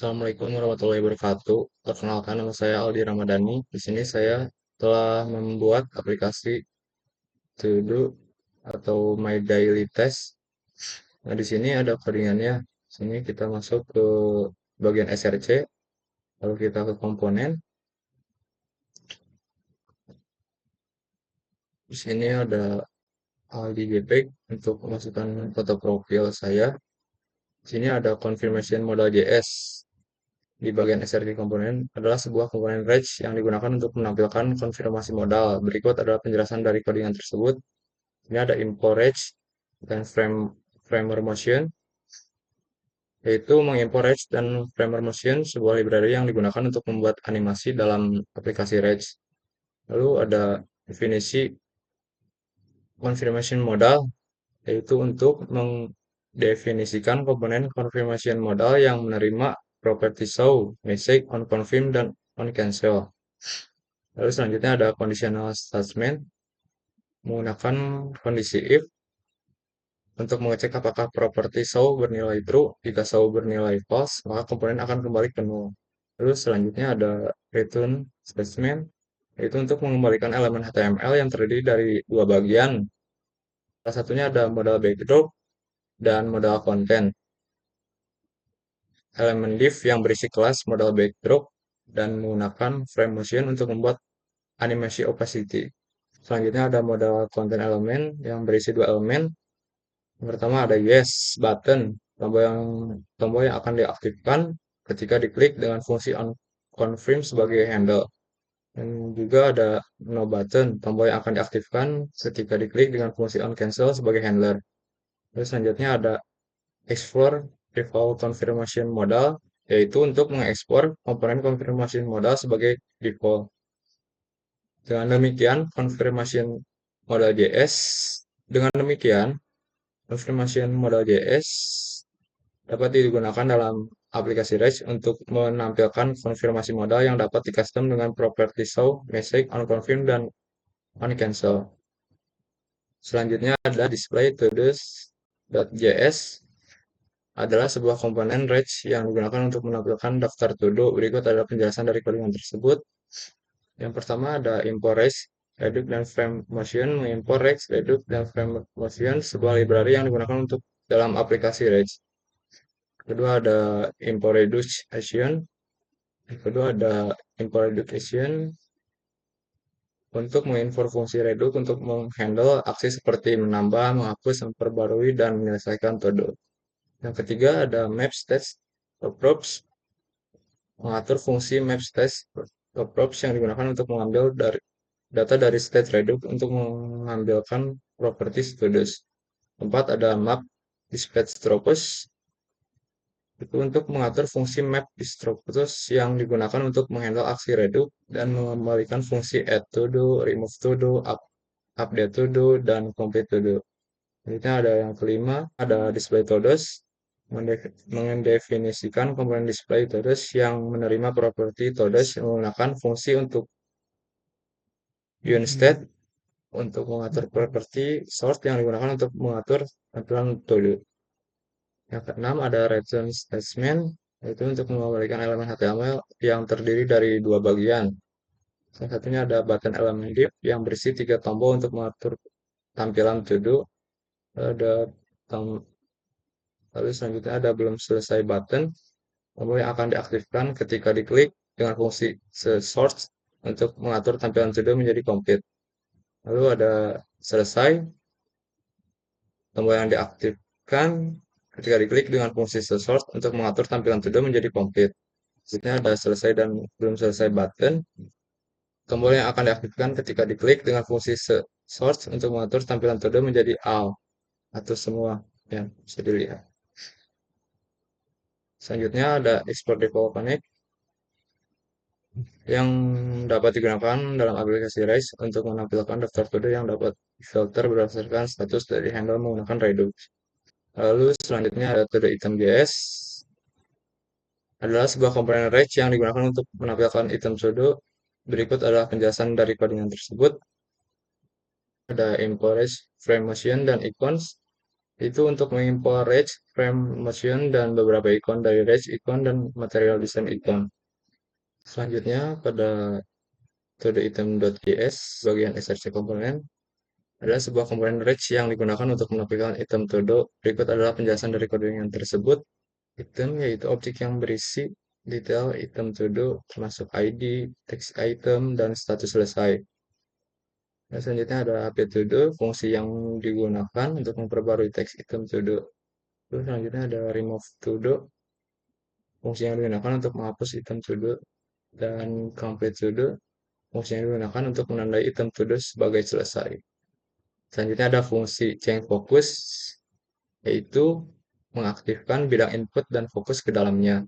Assalamualaikum warahmatullahi wabarakatuh. Perkenalkan, nama saya Aldi Ramadhani. Di sini saya telah membuat aplikasi To-Do atau My Daily Task. Nah, di sini ada codingannya. Sini kita masuk ke bagian SRC, lalu kita ke komponen. Di sini ada Aldi JPEG untuk memasukkan foto profil saya. Di sini ada confirmation modal JS. Di bagian SRC komponen adalah sebuah komponen range yang digunakan untuk menampilkan konfirmasi modal. Berikut adalah penjelasan dari codingan tersebut. Ini ada import range dan framer motion, yaitu mengimport range dan framer motion, sebuah library yang digunakan untuk membuat animasi dalam aplikasi range. Lalu ada definisi confirmation modal, yaitu untuk mendefinisikan komponen confirmation modal yang menerima properti show, message, on confirm, dan on cancel. Lalu selanjutnya ada conditional statement menggunakan kondisi if untuk mengecek apakah properti show bernilai true. Jika show bernilai false, maka komponen akan kembali ke null. Lalu selanjutnya ada return statement, yaitu untuk mengembalikan elemen HTML yang terdiri dari dua bagian. Salah satunya ada modal backdrop dan modal content. Elemen div yang berisi kelas modal backdrop dan menggunakan frame motion untuk membuat animasi opacity. Selanjutnya ada modal content element yang berisi dua elemen. Yang pertama ada yes button, tombol yang akan diaktifkan ketika diklik dengan fungsi on confirm sebagai handle. Dan juga ada no button, tombol yang akan diaktifkan ketika diklik dengan fungsi on cancel sebagai handler. Terus selanjutnya ada explore default confirmation modal, yaitu untuk mengekspor komponen confirmation modal sebagai default. Dengan demikian, dengan demikian, confirmation modal JS dapat digunakan dalam aplikasi REST untuk menampilkan konfirmasi modal yang dapat di-custom dengan properti show, message, onConfirm, dan onCancel. Selanjutnya ada display todos.js adalah sebuah komponen REST yang digunakan untuk menampilkan daftar todo. Berikut adalah penjelasan dari kalimat tersebut. Yang pertama ada import REST, reduce, dan frame motion. Mengimport REST, reduce, dan frame motion sebuah library yang digunakan untuk dalam aplikasi REST. Kedua ada import reduce action. Kedua ada import reduce action untuk mengimport fungsi reduce untuk menghandle aksi seperti menambah, menghapus, memperbarui, dan menyelesaikan todo. Yang ketiga ada map state props, mengatur fungsi map state props yang digunakan untuk mengambil data dari state reduce untuk mengambilkan properties todos. Keempat ada map dispatch tropes, itu untuk mengatur fungsi map instructors yang digunakan untuk menghandle aksi reduce dan mengembalikan fungsi add to do, remove to do, update to do, dan complete to do. Selanjutnya ada yang kelima, ada display todos, mendefinisikan komponen display todos yang menerima properti todos yang menggunakan fungsi untuk unstate untuk mengatur properti sort yang digunakan untuk mengatur tampilan todo. Yang keenam ada return statement, yaitu untuk mengembalikan elemen HTML yang terdiri dari dua bagian. Salah satunya ada button elemen div yang berisi tiga tombol untuk mengatur tampilan to-do. Ada Lalu selanjutnya ada belum selesai button, tombol yang akan diaktifkan ketika diklik dengan fungsi sort untuk mengatur tampilan to-do menjadi complete. Lalu ada selesai, tombol yang diaktifkan ketika diklik dengan fungsi sort untuk mengatur tampilan to-do menjadi complete. Selanjutnya ada selesai dan belum selesai button, tombol yang akan diaktifkan ketika diklik dengan fungsi sort untuk mengatur tampilan to-do menjadi all atau semua yang bisa dilihat. Selanjutnya ada export default connect yang dapat digunakan dalam aplikasi REST untuk menampilkan daftar todo yang dapat filter berdasarkan status dari handle menggunakan Redux. Lalu selanjutnya ada todo item.js adalah sebuah komponen REST yang digunakan untuk menampilkan item todo. Berikut adalah penjelasan dari codingan tersebut. Ada import REST, frame motion, dan icons Itu untuk mengimpor Rage, frame motion, dan beberapa ikon dari Rage ikon dan material design ikon. Selanjutnya pada todoitem.js bagian src komponen adalah sebuah komponen Rage yang digunakan untuk menampilkan item todo. Berikut adalah penjelasan dari kodenya tersebut. Item yaitu objek yang berisi detail item todo termasuk ID, teks item, dan status selesai. Dan selanjutnya ada update todo, fungsi yang digunakan untuk memperbarui teks item todo. Terus selanjutnya ada remove todo, fungsi yang digunakan untuk menghapus item todo. Dan complete todo, fungsi yang digunakan untuk menandai item todo sebagai selesai. Selanjutnya ada fungsi change focus, yaitu mengaktifkan bidang input dan fokus ke dalamnya.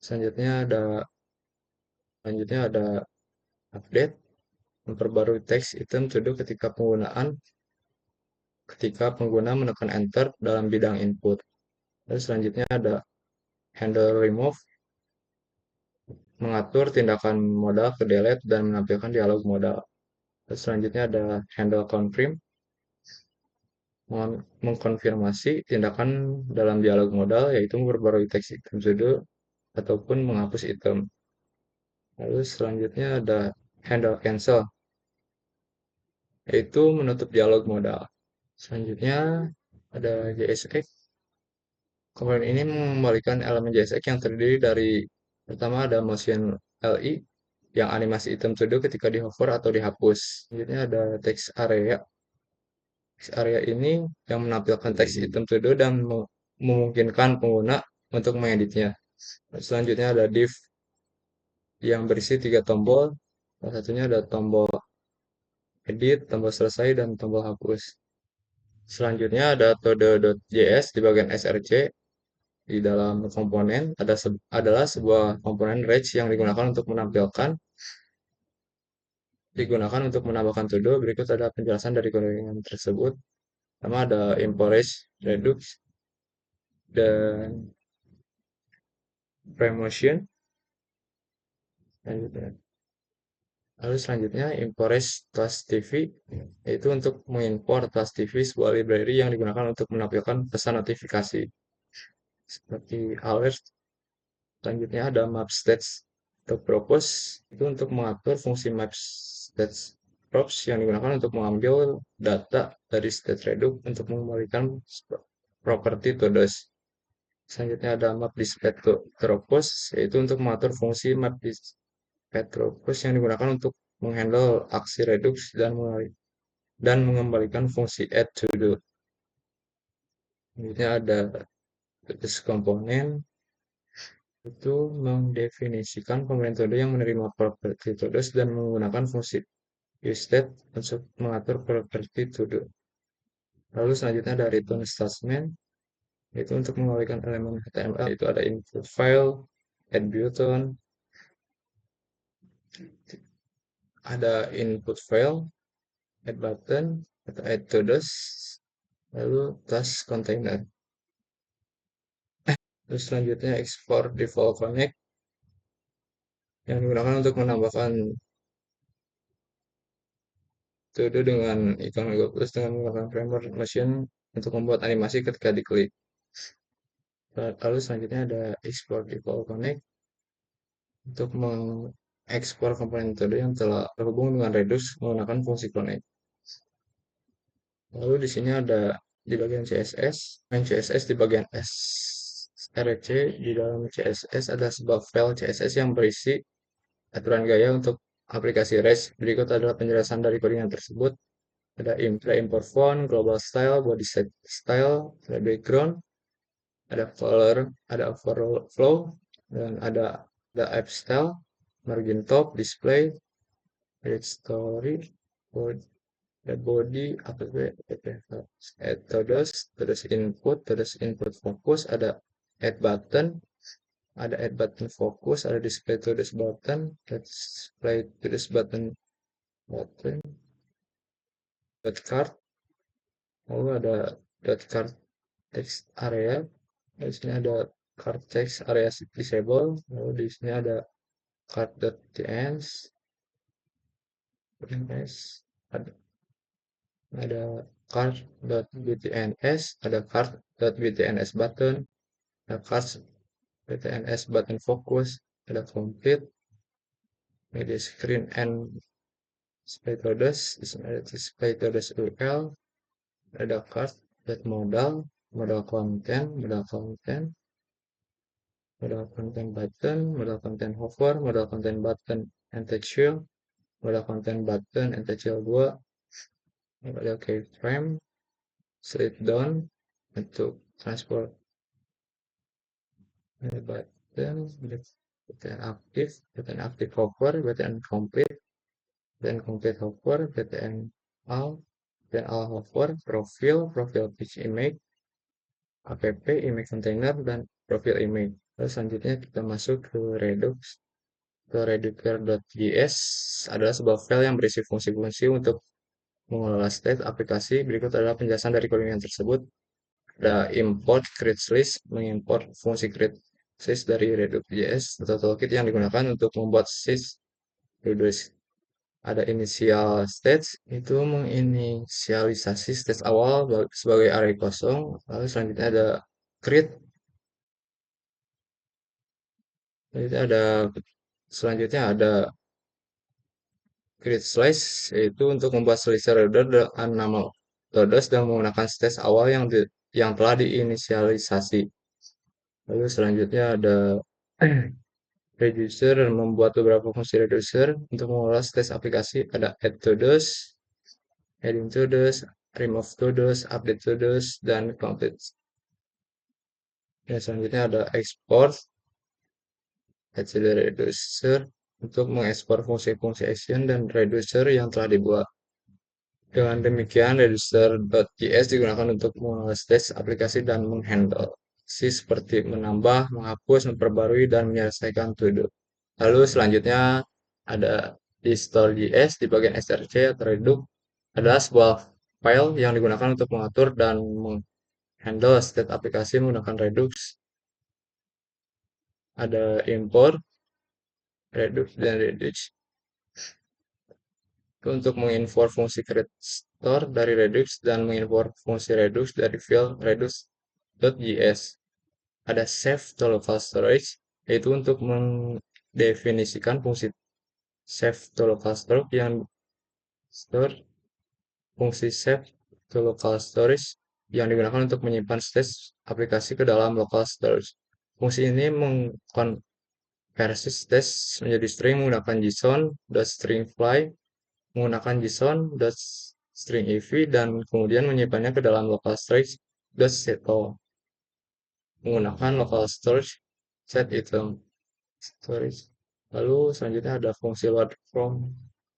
Selanjutnya ada update, memperbarui teks item todo ketika pengguna menekan enter dalam bidang input. Lalu selanjutnya ada handle remove, mengatur tindakan modal ke delete dan menampilkan dialog modal. Lalu selanjutnya ada handle confirm, mengkonfirmasi tindakan dalam dialog modal, yaitu memperbarui teks item todo ataupun menghapus item. Lalu selanjutnya ada handle cancel, yaitu menutup dialog modal. Selanjutnya ada JSX. Komponen ini mengembalikan elemen JSX yang terdiri dari pertama ada motion LI yang animasi item todo ketika di hover atau dihapus. Selanjutnya ada text area. Text area ini yang menampilkan teks item todo dan memungkinkan pengguna untuk mengeditnya. Selanjutnya ada div yang berisi 3 tombol. Salah satunya ada tombol edit, tombol selesai, dan tombol hapus. Selanjutnya ada todo.js di bagian src. Di dalam komponen adalah sebuah komponen Rage yang digunakan untuk menambahkan todo. Berikut ada penjelasan dari kode tersebut. Pertama ada import Rage, Redux, dan Premotion. Lalu selanjutnya import Rage Plus TV, yaitu untuk mengimpor Plus TV, sebuah library yang digunakan untuk menampilkan pesan notifikasi seperti alert. Selanjutnya ada map stats atau propose, itu untuk mengatur fungsi map stats props yang digunakan untuk mengambil data dari state reduce untuk mengembalikan properti todos. Selanjutnya ada map display propose, yaitu untuk mengatur fungsi map display propose yang digunakan untuk menghandle aksi redux dan mengembalikan fungsi add to do. Selanjutnya ada this komponen, itu mendefinisikan komponen todo yang menerima properti todos dan menggunakan fungsi useState untuk mengatur properti todo. Lalu selanjutnya ada return statement, itu untuk mengembalikan elemen HTML, itu ada input file, add button, ada input file, add button, atau add todos, lalu task container. Terus selanjutnya export default connect yang digunakan untuk menambahkan todo dengan ikon Lego Plus dengan menggunakan framework motion untuk membuat animasi ketika diklik. Lalu selanjutnya ada export default connect untuk mengekspor komponen todo yang telah terhubung dengan Redux menggunakan fungsi connect. Lalu di sini ada di bagian CSS, main CSS di bagian src. Di dalam CSS ada sebuah file CSS yang berisi aturan gaya untuk aplikasi REST. Berikut adalah penjelasan dari codingan tersebut. Ada import font, global style, body style, ada background, ada color, ada overflow, dan ada app style, margin top, display, edit story, body, add todos input focus, ada add button, focus, ada display todos button, display todos button, dot card, lalu ada dot card text area. Di sini ada card text area disable, lalu di sini ada card.js, ada card.btns, ada card.btns button, ada cards.btns button focus, ada complete, media screen and display UL, ada modal content button, modal content hover, modal content button and texture, modal content button and texture 2, ada keyframe, slide down untuk transport button, button aktif hover, button complete, dan complete hover, button all hover, profil page image, app, image container, dan profil image. Lalu selanjutnya kita masuk ke Redux. Ke reducer.js adalah sebuah file yang berisi fungsi-fungsi untuk mengelola state aplikasi. Berikut adalah penjelasan dari kalimat tersebut. Ada import create list, mengimport fungsi create list dari Redux.js atau toolkit yang digunakan untuk membuat sys Redux. Ada initial state, itu menginisialisasi state awal sebagai array kosong. Lalu selanjutnya ada create. Selanjutnya ada create slice, yaitu untuk membuat slice loader dengan nama loaders dan menggunakan state awal yang telah diinisialisasi. Lalu selanjutnya ada reducer dan membuat beberapa fungsi reducer untuk mengolah state aplikasi. Ada add to dos, adding to dos, remove to dos, update to dos, dan complete. Dan selanjutnya ada export, add reducer untuk mengekspor fungsi-fungsi action dan reducer yang telah dibuat. Dengan demikian, reducer.js digunakan untuk mengetes aplikasi dan menghandle seperti menambah, menghapus, memperbarui, dan menyelesaikan to-do. Lalu selanjutnya ada install.js di bagian strc atau Redux adalah sebuah file yang digunakan untuk mengatur dan menghandle state aplikasi menggunakan Redux. Ada import, Redux, dan Redux. Untuk mengimport fungsi create store dari Redux dan mengimport fungsi Redux dari file redux.js. Ada save to local storage, yaitu untuk mendefinisikan fungsi save to local storage yang store fungsi save to local storage yang digunakan untuk menyimpan state aplikasi ke dalam local storage. Fungsi ini mengkonversi state menjadi string menggunakan JSON.stringFly, menggunakan JSON.stringev, dan kemudian menyimpannya ke dalam local storage.settle menggunakan local storage set item storage. Lalu selanjutnya ada fungsi load from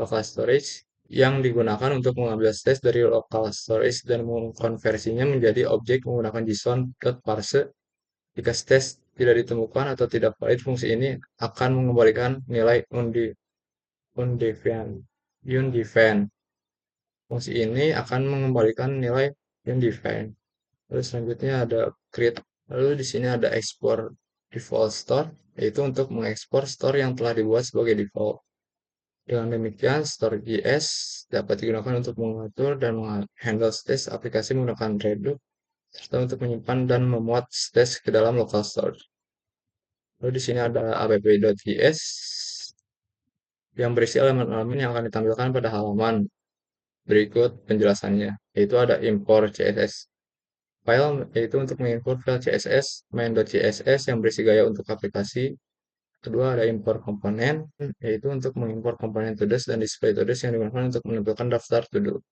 local storage yang digunakan untuk mengambil state dari local storage dan mengkonversinya menjadi objek menggunakan JSON.parse. Jika state tidak ditemukan atau tidak valid, fungsi ini akan mengembalikan nilai undefined. Fungsi ini akan mengembalikan nilai undefined. Lalu selanjutnya ada create. Lalu di sini ada export default store, yaitu untuk mengekspor store yang telah dibuat sebagai default. Dengan demikian, store.js dapat digunakan untuk mengatur dan menghandle state aplikasi menggunakan Redux, serta untuk menyimpan dan memuat state ke dalam local store. Lalu di sini ada app.js yang berisi elemen-elemen yang akan ditampilkan pada halaman. Berikut penjelasannya, yaitu ada import CSS file, yaitu untuk mengimport file CSS, main.css yang berisi gaya untuk aplikasi. Kedua ada import komponen, yaitu untuk mengimport komponen to-dos dan display to-dos yang digunakan untuk menampilkan daftar to-do.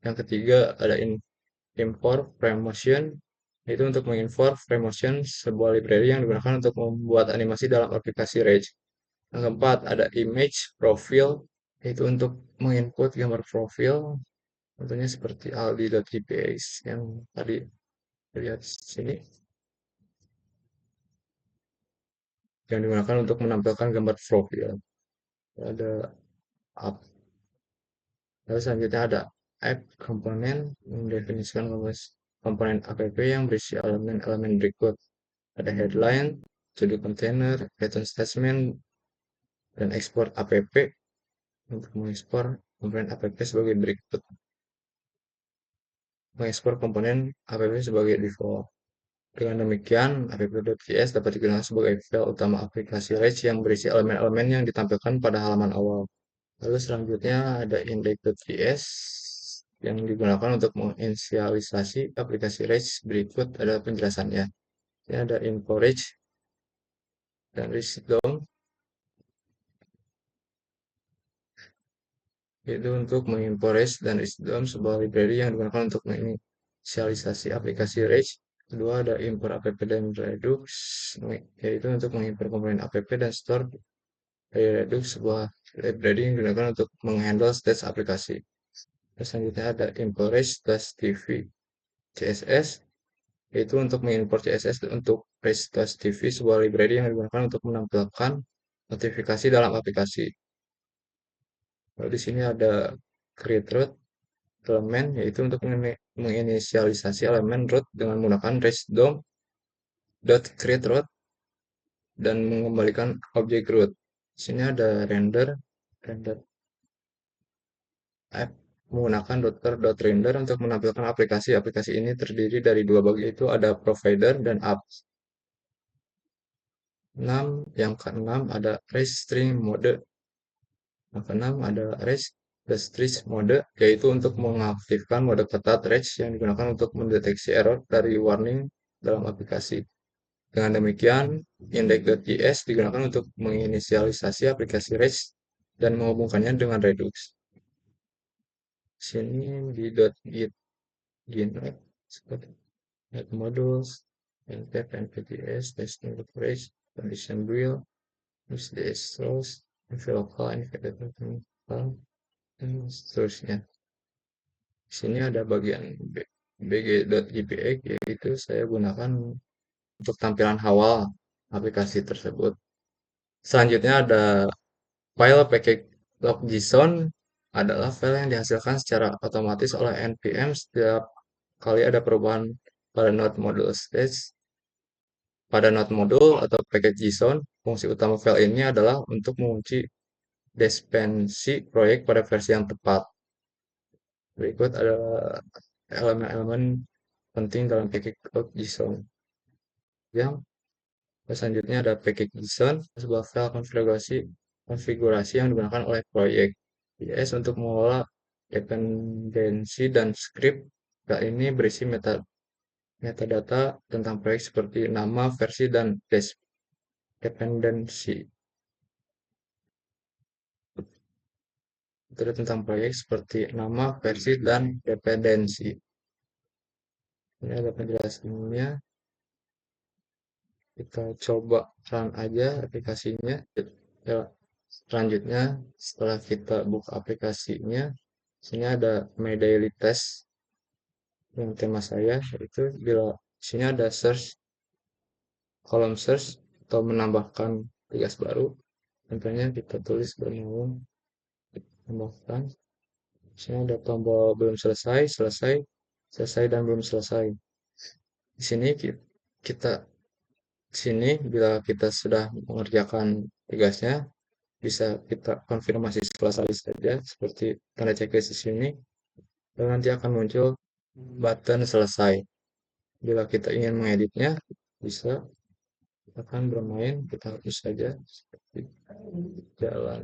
Yang ketiga ada import FrameMotion, yaitu untuk mengimport FrameMotion, sebuah library yang digunakan untuk membuat animasi dalam aplikasi Rage. Yang keempat ada image profile, yaitu untuk menginput gambar profil, tentunya seperti aldi.jpg yang tadi lihat sini, yang digunakan untuk menampilkan gambar profil. Ada app. Lalu selanjutnya ada app komponen, mendefinisikan komponen app yang berisi elemen-elemen berikut. Ada headline, to-do container, return statement, dan export app. Untuk mengekspor komponen app sebagai berikut. mengekspor komponen app sebagai default. Dengan demikian, app.js dapat digunakan sebagai file utama aplikasi REST yang berisi elemen-elemen yang ditampilkan pada halaman awal. Lalu selanjutnya ada index.js yang digunakan untuk menginisialisasi aplikasi REST. Berikut ada penjelasannya. Ini ada info REST dan REST DOM, yaitu untuk mengimpor REST dan REST DOM sebuah library yang digunakan untuk menginisialisasi aplikasi REST. Kedua ada import app dan Redux, yaitu untuk mengimpor komponen app dan store dari Redux, sebuah library yang digunakan untuk menghandle stage aplikasi. Terus selanjutnya ada import REST-tv CSS, yaitu untuk mengimpor CSS untuk REST-tv, sebuah library yang digunakan untuk menampilkan notifikasi dalam aplikasi. Lalu di sini ada create root elemen, yaitu untuk menginisialisasi elemen root dengan menggunakan REST DOM.create root dan mengembalikan objek root. Di sini ada render app menggunakan router.render untuk menampilkan aplikasi. Aplikasi ini terdiri dari dua bagian, yaitu ada provider dan apps. 6, yang keenam ada REST string mode. Yang keenam ada REST restrict mode, yaitu untuk mengaktifkan mode ketat REST yang digunakan untuk mendeteksi error dari warning dalam aplikasi. Dengan demikian, index.js digunakan untuk menginisialisasi aplikasi REST dan menghubungkannya dengan Redux. Sini di .git git seperti add modules, npm npjs, testing coverage, condition build, use ds source, nv local, nv local, dan seterusnya. Di sini ada bagian bg.jpeg, yaitu saya gunakan untuk tampilan awal aplikasi tersebut. Selanjutnya ada file package.json, adalah file yang dihasilkan secara otomatis oleh npm setiap kali ada perubahan pada node module stage. Pada node module atau package JSON, fungsi utama file ini adalah untuk mengunci dependensi proyek pada versi yang tepat. Berikut adalah elemen-elemen penting dalam package.json. Yang selanjutnya ada package.json, sebuah file konfigurasi yang digunakan oleh proyek JS untuk mengelola dependensi dan script. File ini berisi metadata tentang proyek seperti nama, versi, dan dependensi. Metode tentang proyek seperti nama, versi, dan dependensi. Ini ada penjelasannya. Kita coba run aja aplikasinya. Ya, selanjutnya, setelah kita buka aplikasinya, sini ada my daily test yang tema saya, yaitu bila sini ada search, kolom search atau menambahkan tugas baru. Contohnya kita tulis bernaung, tambahkan. Sini ada tombol belum selesai, selesai, selesai, dan belum selesai. Di sini kita bila kita sudah mengerjakan tugasnya, bisa kita konfirmasi selesai saja seperti tanda checklist di sini, dan nanti akan muncul button selesai. Bila kita ingin mengeditnya, bisa akan bermain, kita hapus saja seperti jalan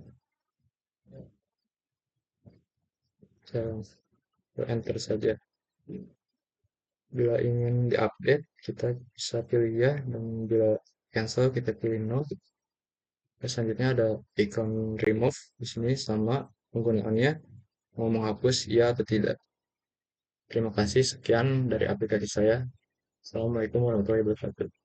enter saja. Bila ingin diupdate, kita bisa pilih ya, dan bila cancel kita pilih no. Selanjutnya ada icon remove di sini, sama penggunaannya, mau menghapus ya atau tidak. Terima kasih, sekian dari aplikasi saya. Assalamualaikum warahmatullahi wabarakatuh.